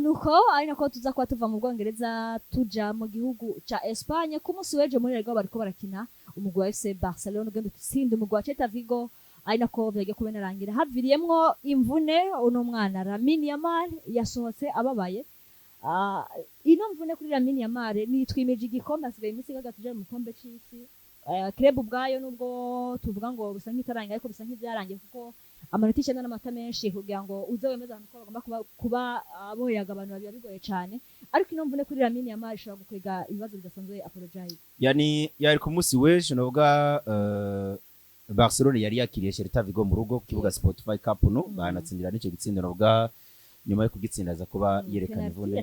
Nuko ari nako tuza kuba tuva mu Bwongereza tuja mu gihugu ca Espagne ku munsi w'ejo muri rego bariko barakina umugwi wa FC Barcelona ugenda utsinda umugwi wa Celta Vigo ari nako vyagiye kubenerangira haviriyemwo imvune uno mwana Lamine Yamal yasohotse ababaye. Ino mvune kuri Lamine Yamal ni twimeje igikombe asigaye imisi gagatuje mu gikombe c'isi. Club ubwayo nubwo tuvuga ngo busa nk'itarangiye ariko bisa nk'ivyarangiye kuko amanota 9 n'amata menshi kugira ngo uze wemeza abantu ko bagomba kuba aboyaga abantu babiba bigoye cyane ariko ino mvune kuri Lamine Yamal ishobora gukwega ibibazo bidasanzwe apologize. Yani yari ku munsi w'ejo novuga Barcelona yari yakiriye Celta Vigo mu rugo ku kibuga Spotify Cup no banatsindira n'ico gitsindo novuga nyuma yo kugitsindaza kuba yerekana imvune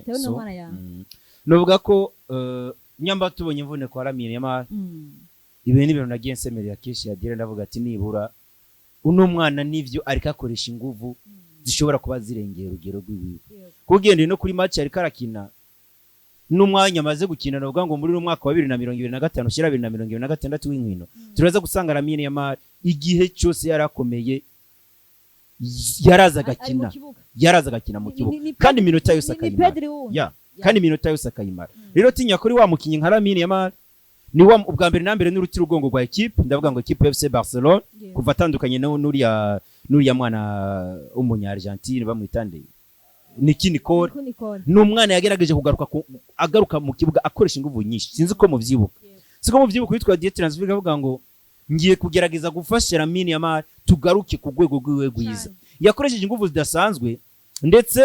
novuga ko nyamba tubonye imvune kwa Lamine Yamal ibintu ibintu nagiye nsemerera keshi ya dire ndavuga ati nibura uno mwana nivyo ariko akoresha inguvu zishobora kuba zirengera urugero rw'iwiwe kugende no kuri match ariko arakina n'umwanya amaze gukina navuga ngo muri umwaka wa 2025 shira 2026 w'inkino turaza gusanga Lamine Yamal igihe cyose yarakomeye yaraza gakina mu kibuga kandi minota yose akayimara kandi minota yose akayimara rero tinya kuri wa mukinyi nka Lamine Yamal ni wa ubwa mbere na mbere n'uruti rugongo rwa equipe ndavuga ngo equipe FC Barcelona kuva atandukanye n'uriya mwana umunya Argentine bamwitande Niki Nicole n'umwana yagerageje agaruka mu kibuga akoresha inguvu nyinshi sinzi ko muvyibuka siko muvyibuka witwa Dieu Transfer avuga ngo ngiye kugerageza gufasha Lamine Yamal tugaruke ku rwego rwiwe rwiza yakoresheje inguvu zidasanzwe ndetse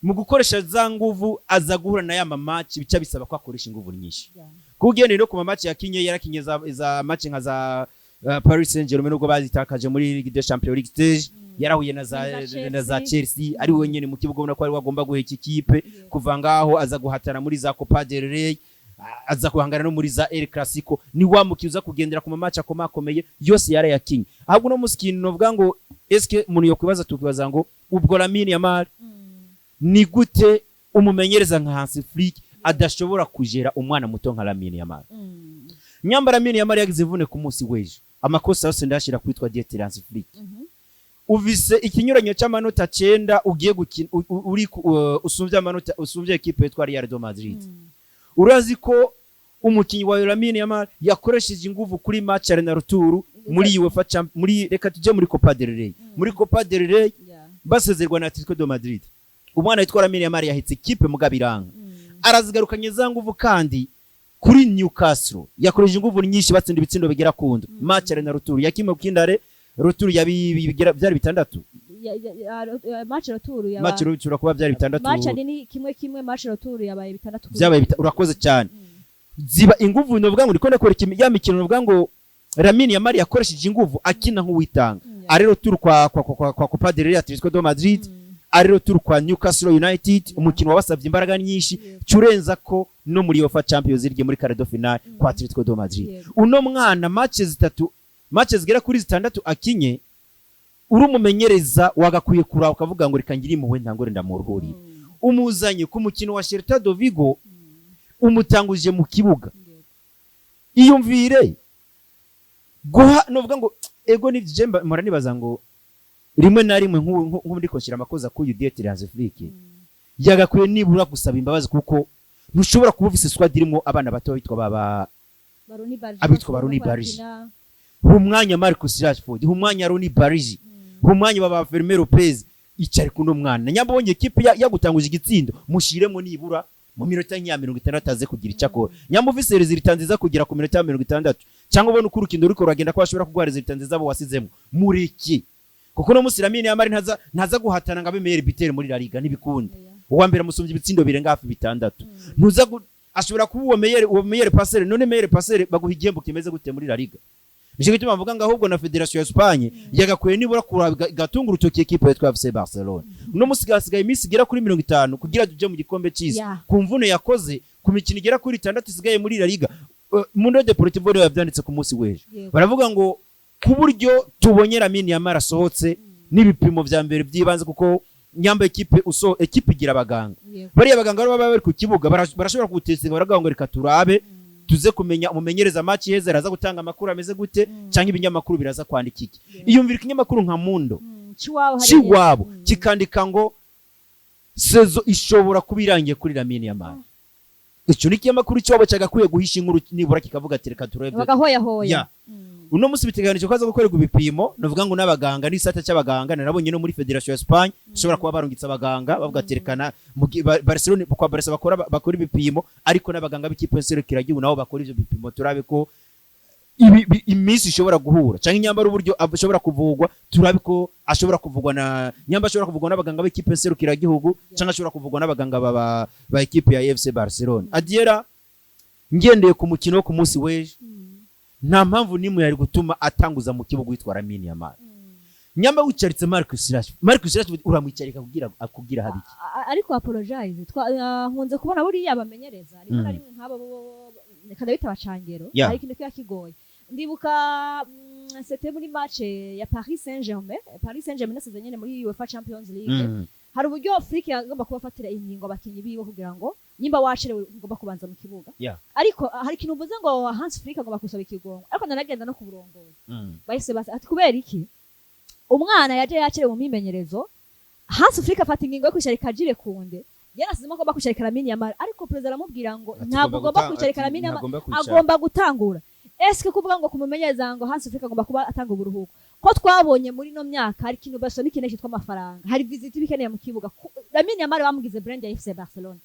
mu gukoresha za nguvu aza guhura na ya match bica bisaba ko akoresha inguvu nyinshi kugende no ku match yakinye yarakinye za match nka za Paris Saint-Germain ubwo bazitakaje muri Ligue des Champions League stage yarahuye na za Chelsea ari wenyene mu kibuga ubona ko ari wagomba guheka ikipe kuva ngaho aza guhatana muri za Copa del Rey aza kuhangana no muri za El Clasico ni wa mukiza kugendera ku match akomakomeye yose yarayakinye ahubwo no muskino novuga ngo eske umuntu yo kwibaza tukibaza ngo ubwo Lamine Yamal ni gute umumenyereza nka Hansi Flick adashobora kujera umwana muto nka Lamine Yamal nyamba Lamine Yamal yagize ivune ku munsi w'ejo amakosa yose ndashira kwitwa Dieter Hansi Flick uvise ikinyuranyo cy'amanota 9 ugiye gukina uri usumvye amanota usumvye equipe yitwa Real Madrid urazi ko umukinyi wa Lamine Yamal yakoresheje inguvu kuri match ya retour muri UEFA muri reka tuje muri Copa del Rey muri Copa del Rey basezerwa na Atletico de Madrid umwana yitwa Lamine Yamal yahitse equipe mugabiranga arazigarukanye za nguvu kandi kuri Newcastle yakoresheje inguvu nyinshi batsinda ibitsindo bigera kundo match ya retour yakimwe kindare retour yabigera byari bitandatu match retour kuba byari bitandatu match ni kimwe match retour yabaye bitandatu byabaye urakoze cyane ziba inguvu novuga ngo ndikone kora ya mikino novuga ngo Lamine Yamal yakoresheje inguvu akina nk'uwitanga ari retour kwa Copa del Rey Atletico de Madrid ari retour kwa Newcastle United umukino wabasavye imbaraga nyinshi curenza ko no muri UEFA Champions League muri quart de finale kwa Atletico de Madrid uno mwana match zigera kuri zitandatu akinye uri umumenyereza wagakwiye kura ukavuga ngo reka ngiri muwe ntangore ndamuruhuri umuzanye ku mukino wa Celta de Vigo umutanguje mu kibuga iyumvire guha novuga ngo ego ni jemba muranibaza ngo rimwe na rimwe nk'undi koshira amakoza ku Dieter Hansi Flick yagakwiye nibura gusaba imbabazi kuko ntushobora kuba ufise squad irimo abana bato bitwa Baroni Barigi umwanya Marcus Rashford umwanya Roni Barigi umwanya baba Fermin Lopez icari kuno mwana nyambonye equipe yagutanguje igitsindo mushiremo nibura mu minota ya 60 aze kugira icyakora nyamuvise resultat nziza kugira ku minota ya 60 cyangwa ubona ukurukindi uriko uragenda ko ashobora kugwa resultat nziza abo wasizemo muriki kuko no musi Lamine Yamal ntaza guhatana ngabe meilleur buteur muri La Liga nibikunda uwa mbere musumvye ibitsindo birenga hafi bitandatu ntuza ashobora kuba uwo meilleur passeur none meilleur passeur baguha igihembo kimeze gute muri La Liga nje gituma mvuga ngo ahubwo na Federation ya Espagne yagakwiye nibura gatunga urutoki equipe yitwa FC Barcelona no musigasigaye imisi igera kuri 50 kugira tuje mu gikombe cyiza kumvune yakoze ku mikino igera kuri 6 isigaye muri La Liga Mundo Deportivo yavyanditse ku munsi w'ejo baravuga ngo ku buryo tubonye Lamine Yamal asohotse n'ibipimo vya mbere byibanze kuko nyamba equipe igira abaganga bari abaganga baba bari ku kibuga barashobora kugutesega baravuga ngo reka turabe tuze kumenya umumenyereza match yeze araza gutanga amakuru ameze gute cyangwa ibinyamakuru biraza kwandika iki iyumvira ikinyamakuru nka Mundo chiwabo kikandika ngo sezo ishobora kuba irangiye kuri Lamine Yamal. Icyo ni kiyamakuru cyo bacagakwiye guhisha inkuru nibura kikavuga ati reka turebe bagahoya hoya. Uno musi biteganije ko aza gukorerwa ibipimo novuga ngo n'abaganga n'isata cy'abaganga narabonye no muri Federation ya Espagne ishobora kuba barungitse abaganga bavuga ati rekana Barcelona kwa Barca bakora ibipimo ariko n'abaganga b'ikipe nserukira gihugu nabo bakora ivyo bipimo turabe ko imisi ishobora guhura canke inyambara uburyo ashobora kuvugwa turabe ko ashobora kuvugwa na nyamba ashobora kuvugwa n'abaganga b'ikipe nserukira gihugu canke ashobora kuvugwa n'abaganga ba equipe ya FC Barcelona. Adiera ngendeye ku mukino wo ku munsi weje nta mpamvu nimwe yari gutuma atanguza mu kibuga witwa Lamine Yamal. Nyamba wicaritse Marcus Rashford uramwicarika kugira habiki. Ariko apologize nkunze kubona buri yabamenyereza rimwe na rimwe nk'abo kada bita bacangero ari kintu kigoye. Ndibuka c'était muri match ya Paris Saint-Germain naseze nyene muri UEFA Champions League. Hari uburyo Afrika yagomba kubafatira ingingo abakinyi bibo kugira ngo nyimba wacerewe ngomba kubanza mu kibuga. Ariko hari kintu uvuze ngo Hans Flick agomba kusaba ikigongo ariko naragenda no kuburongoza. Bahise basa ati kubera iki umwana yaje yacerewe mu mimenyerezo Hans Flick afata ingingo yo kwisharika Jire Kunde yarasizemo ko bakwisharika Lamine Yamal ariko president aramubwira ngo ntabwo ugomba kwisharika Lamine Yamal agomba gutangura. Eske kuvuga ngo kumumenyereza ngo Hans Flick agomba kuba atanga uburuhuko ko twabonye muri no myaka hari kintu baso n'ikintu cyitwa amafaranga hari visit bikeneye mu kibuga Lamine Yamal bamugize brand ya FC Barcelona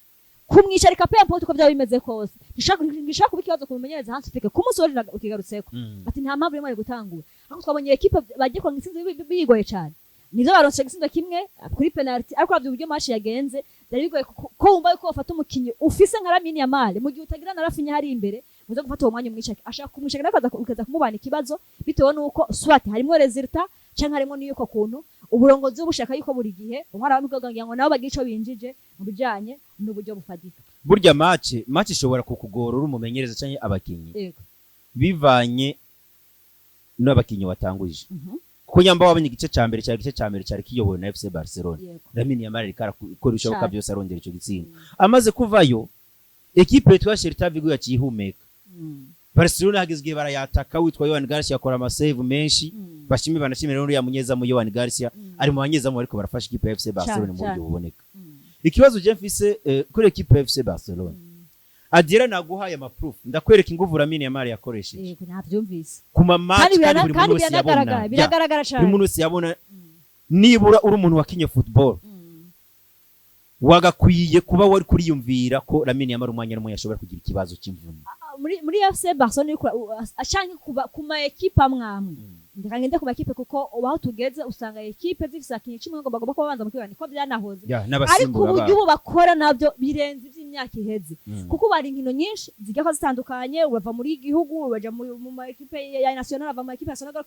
kumwisharika pe mpo uko byaba bimeze kose ngishaka kuba ikibazo kumumenyereza Hans Flick kumusoje ukigarutseko ati nta mpamvu rimwe gutangura aho twabonye equipe bagiye ko ngisinze bigoye cyane nizo baronse gisinda kimwe kuri penalty ariko abyo uburyo match yagenze byari bigoye ko wumva yuko bafata umukinyi ufise nka Lamine Yamal mu gihe utagira na Rafinha hari imbere muze gufata uwo mwanya umwishaka ashaka kumwishaka akaza kumubana ikibazo bitewe nuko swat harimo resultat canke harimo niyo ko kuntu uburongozi bushaka yuko buri gihe umwana w'umugagangira ngo nabo bagico binjije mu bijanye n'uburyo bufadika. Burya match ishobora kukugora uri umumenyereza canke abakinyi bivanye n'abakinyi watanguje ko nyamba wabonye igice ca mbere cyari kiyobowe na FC Barcelona. Lamine Yamal ariko ikora ibishoboka byose arondera ico gitsinda amaze kuvayo equipe yitwa Celta Vigo yakihumeka. Barcelona hagizwe barayataka witwa Yohan Garcia akora amasave menshi bashimi banashimira n'uriya munyeza mu Yohan Garcia ari mu banyeza mu ariko barafasha ikipe ya FC Barcelona mu buryo buboneka. Ikibazo je mfise kuri equipe ya FC Barcelona Adiera naguhaye amaproof ndakwereka inguvu Lamine Yamal yakoresheje. Yego navyumvise Kuma match kandi buri muntu wese yabona biragaragara cyane buri muntu wese yabona nibura uri umuntu wakinye football wagakwiye kuba wari kuriyumvira ko Lamine Yamal umwanya n'umwe yashobora kugira ikibazo cy'imvune muri FC Barcelona ashanye kuma equipe amwamwe ndakangende kuba equipe kuko ubaho tugeze usanga equipe zifise akinyi kimwe ngo bagomba kubanza mu kibani ko byanahoze ariko uburyo ubu bakora navyo birenze ivy'imyaka iheze kuko bari inkino nyinshi zigako zitandukanye urava muri igihugu uraja mu ma equipe ya national ava mu equipe ya national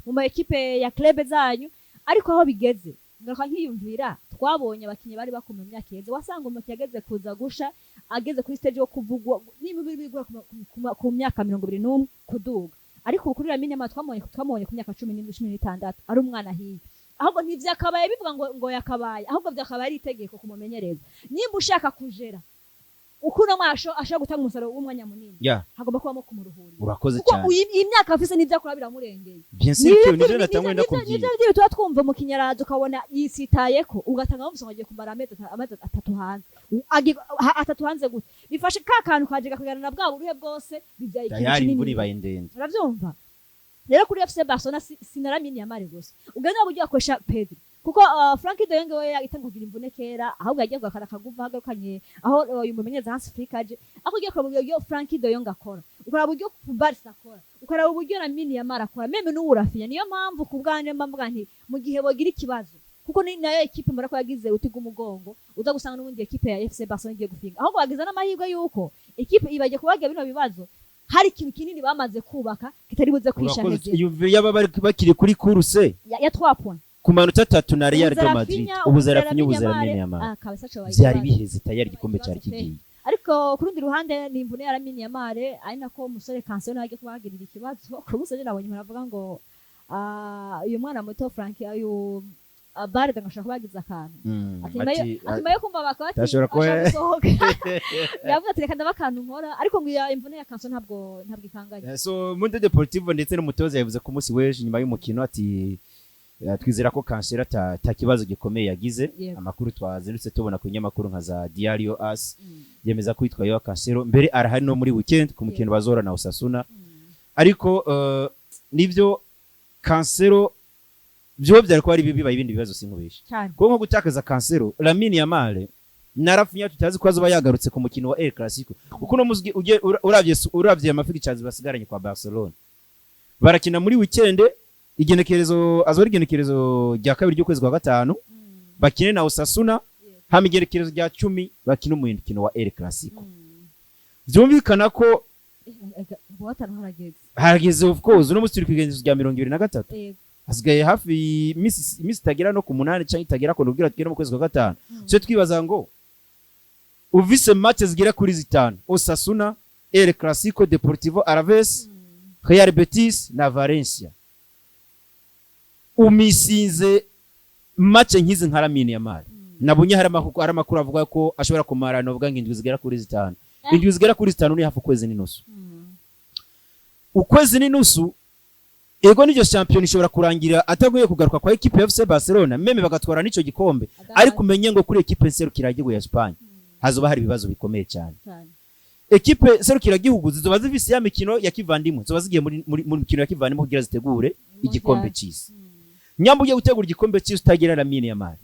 mu ma equipe ya club zanyu ariko aho bigeze ngaruka nkiyumvira twabonye abakinyi bari bakomeye imyaka iheze wasanga umukinnyi ageze kuza gusha ageze kuri stage yo kuvugwa n'ibigura ku myaka 21 kuduga ariko kuri Lamine Yamal twamubonye ku myaka 17-16 ari umwana hiye ahubwo ntivyakabaye bivuga ngo yakabaye ahubwo vyakabaye ari itegeko kumumenyereza nimba ushaka kujera ukuna mwasho ashaka gutanga umusaruro w'umwanya munini hagomba kubamo kumuruhurira urakoze cyane kuko imyaka afise n'ivyakora biramurengeye bien sûr que nivyo natangwe ndakubwiye nivyo tuba twumva mu kinyarazo ukabona yisitayeko ugatanga umusango kumara amezi atatu hanze atatu hanze gute bifashe ka kantu kajega kugana na bwa buruhe bwose bivyaye ikintu kinini imvura ibaye ndende uravyumva rero kuri FC Barcelona Lamine Yamal gusa ugenda buryo akoresha Pedri kuko Frankie de Jong we yagitangugira imvune kera ahubwo yagiye gukara kaguva hagarukanye aho uyu mumenyereza Hans Flick aje aho ugiye kuraba uburyo Frankie de Jong akora ukora uburyo Barca akora ukora uburyo Lamine Yamal akora meme n'urafinya niyo mpamvu kubwanje mbavuga nti mu gihe bogira ikibazo kuko ni nayo equipe mbara ko yagize utiga umugongo uza gusanga n'ubundi equipe ya FC Barcelona igiye gufinga ahubwo bagize n'amahirwe yuko equipe ibaje kubaga bino bibazo hari ikintu kinini bamaze kubaka kitari buze kwishaneze yaba bakiri kuri course ya 3 points ku manota 3 na Real de Madrid ubuzarafinya Lamine Yamal byari biheze tayari igikombe cyari kigiye ariko kurundi ruhande ni imvune ya Lamine Yamal ari nako umusore Cancelo yaje kubagirira ikibazo ku musoje nabonye muravuga ngo uyu mwana muto Frankie ayu Barde ngashaka kubagiza akantu atimaye kumva bakati ashobora ko yavuze ati reka ndabakantu nkora ariko ngo imvune ya Cancelo ntabwo ikanganye so Mundo Deportivo ndetse n'umutoza yavuze ku munsi weje nyuma y'umukino ati twizera ko kansera ta kibazo gikomeye yagize. Yego. Amakuru twazindutse tubona ku nyamakuru nka za Diario As yemeza ko yitwaye kansero mbere arahari no muri weekend ku mukino bazora na Osasuna. Ariko nivyo kansero byo byari ko ari bibaye ibindi bibazo sinkubesha ko nko gutakaza kansero. Lamine Yamal narafunya tutazi ko azoba yagarutse ku mukino wa El Clasico kuko no muzgi uravye amafiki cyazi basigaranye kwa Barcelona barakina muri weekend igenekerezo azori igenekerezo rya kabiri ryo kwezi kwa gatanu bakine na Osasuna hama igenekerezo rya 10 bakina mu mukino wa El Clasico. Byumvikana ko harageze of course no musiri kwigenzo rya 2023 hasigaye hafi miss tagera no ku 8 cyangwa itagera ko nubwira tugera mu kwezi kwa gatanu. So twibaza ngo uvise matches zigera kuri zitanu Osasuna, El Clasico, Deportivo Alaves, Real Betis na Valencia. Umisinze match nkizi nka Lamine Yamal. Nabunye hari amakuru avuga ko ashobora kumara no vuga ngindwi zigera kuri zitanu. Indwi zigera kuri zitanu ni hafi ukwezi n'inusu. Ukwezi n'inusu ego nivyo champion ishobora kurangira ataguye kugaruka kwa equipe ya FC Barcelona meme bagatwara nico gikombe ari kumenye ngo kuri equipe nserukiragihugu ya Espagne hazoba hari ibibazo bikomeye cyane. Equipe nserukiragihugu zizoba zifise ya mikino ya kivandimwe zoba zigiye muri mikino ya kivandimwe kugira zitegure igikombe cy'isi. Nyambuye gutegura igikombe cy'isi utagira Lamine Yamal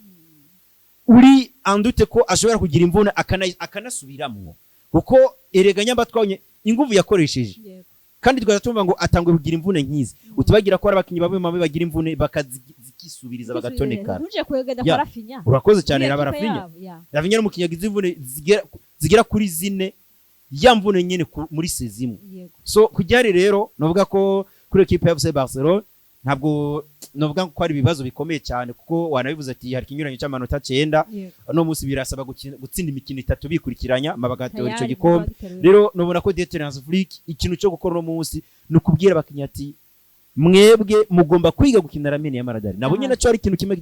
uri andute ko ashobora kugira imvune akanasubiramwo kuko erega nyambatwanye inguvu yakoresheje kandi twazatumva ngo atangwe kugira imvune nkizi utubagira ko ari abakinyi bamwe bagira imvune bakazikisubiriza bagatonekana. Ntuje kwegeda kwa Rafinha urakoze cyane raba Rafinha. Rafinha n'umukinyi yagize imvune zigera kuri 4 yamvune nyene muri sezimwe. So kujyari rero novuga ko kuri equipe ya FC Barcelona ntabwo novuga ko ari bibazo bikomeye cyane kuko wanabivuze ati hari kinyuranyo cy'amanota 9 no munsi birasaba gutsinda imikino 3 bikurikiranya mabagatora ico gikombe. Rero nobona ko Deterrence Flick ikintu cyo gukora no munsi nukubwira abakinya ati mwebwe mugomba kwiga gukina Lamine Yamal. Nabonye naco ari ikintu kimwe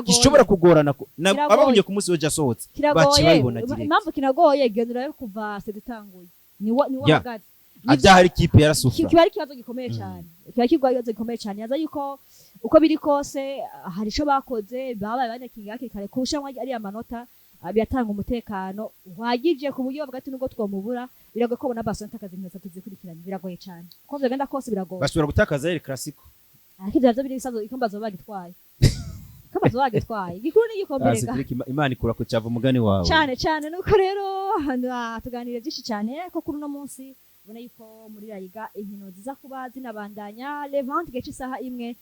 gishobora kugorana ababonye ku munsi weje asohotse baci bayibona direct. Impamvu kinagoye gendera kuva sedetanguye ni wagati ajya hari kipe yarasufa kiba ari kibazo gikomeye cyane kiba kibazo gikomeye cyane yaza yuko uko biri kose hari ico bakoze babaye banyakinga kare kushanwa ari amanota byatanga umutekano uhagije ku buryo bwagati nubwo twomubura biragoye ko bona Barcelona takaza imeza tuzikurikiranye biragoye cyane ko byagenda kose biragoye bashobora gutakaza El Clasico ariko byo biri bisazo ikambazo bagitwaye kamazo bagitwaye gikuru ni gikombereka Imana ikura ko cyava umugani wawe cyane nuko rero tuganire byinshi cyane ko kuri no munsi ubona yuko muri La Liga inkino ziza kuba zinabandanya. Levante gece isaha imwe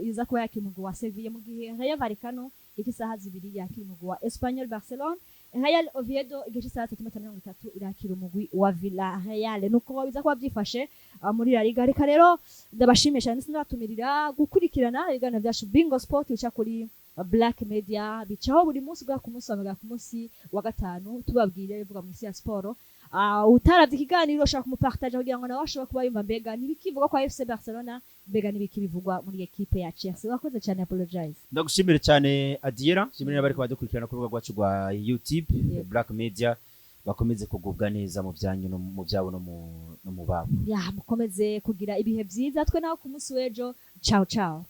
iza kuba yakira umugwi wa Sevilla mu gihe Rayo Vallecano gece isaha 2 yakira umugwi wa Espanyol Barcelona. Real Oviedo gece isaha 3:30 irakira umugwi wa Villarreal. Nuko biza kuba byifashe muri La Liga. Reka rero ndabashimisha ndetse ndatumirira gukurikirana ibiganiro byacu Bingo Sport bica kuri Black Media bicaho buri munsi bwa ku munsi wa gatanu tubabwire bivuga mu isi ya sport. Utaravye ikiganiro ushaka kumupartage kugira ngo nawe ashobora kuba yumva mbega nibikivuga kwa FC Barcelona mbega nibiki bivugwa muri equipe ya Chelsea. Wakoze cyane, apologize. Ndagushimire cyane Adiera, shimire bari kubadukurikirana ku rubuga rwacu rwa YouTube Black Media. Bakomeze kugubwa neza mu byanyu no mu byabo no mu babo. Mukomeze kugira ibihe byiza twe naho ku munsi wejo. Ciao ciao.